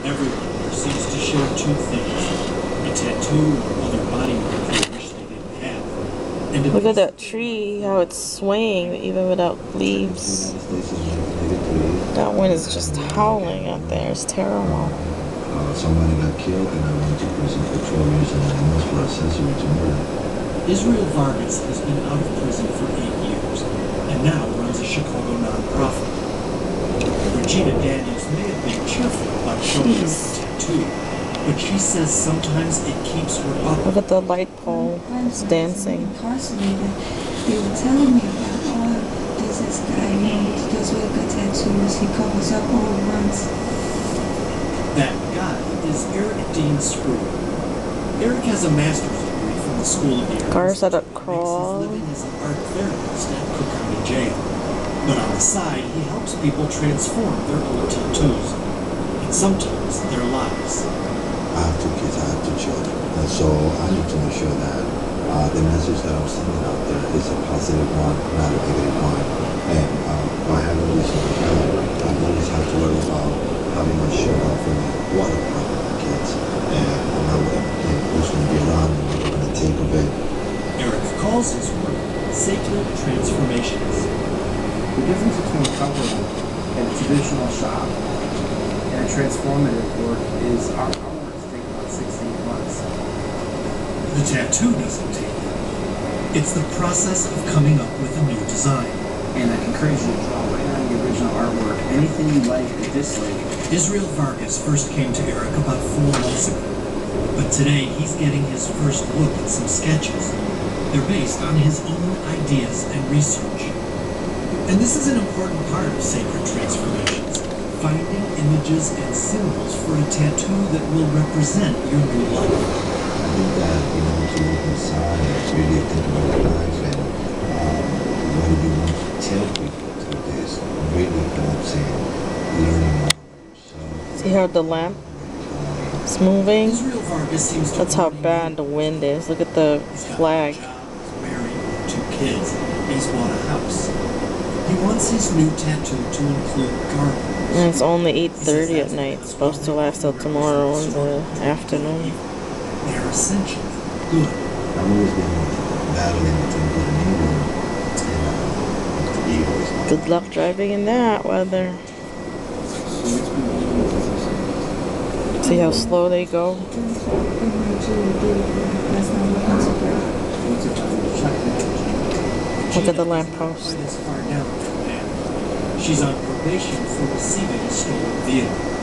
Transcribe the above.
Everyone there seems to share two things: a tattoo or other body mark they wish they didn't have. And look at that tree, how it's swaying even without leaves. That wind is just howling out there. It's terrible. Somebody got killed and I went to prison for 12 years and 9 months for accessory to murder. Israel Vargas has been out of prison for 8 years and now runs a Chicago nonprofit. Regina Daniels may have been cheerful about showing us the tattoo, but she says sometimes it keeps her up. Look at the light pole. It's dancing. Incarcerated, they were telling me about, oh, there's this guy named does real good tattoos. He covers up old ones. That guy is Eric Dean Spruill. Eric has a master's degree from the School of the Arts. Cars at a Makes crawl. his living as an art therapist at Cook County Jail. But on the side, he helps people transform their old tattoos. And sometimes their lives. I have 2 kids, I have 2 children. And so I need to make sure that the message that I'm sending out there is a positive one, not a negative one. And by having this in the family, I always have to worry about having my shirt off and water part of my kids. And I'm not who's going to be around and what they're going to think of it. Eric calls his work sacred transformations. The difference between color work and a traditional shop and a transformative work is our works take about 16 months. The tattoo doesn't take that. It's the process of coming up with a new design. And I encourage you to draw right on the original artwork. Anything you like or dislike. Israel Vargas first came to Eric about 4 months ago. But today he's getting his first look at some sketches. They're based on his own ideas and research. And this is an important part of sacred transformations. Finding images and symbols for a tattoo that will represent your new life. I think that, to look inside and really think about your life and what do you want to tell people through this really helps in learning more. See how the lamp is moving? Israel Vargas seems to That's how bad the wind is. Look at the flag. He's married, 2 kids, he's bought a house. He wants his new tattoo to include gardens. And it's only 8:30 at night. It's supposed to last till tomorrow in the afternoon. They're essentially good. I've always been battling between good and evil. And evil is Good luck driving in that weather. See how slow they go? Look at the lamppost. She's on probation for receiving a stolen vehicle.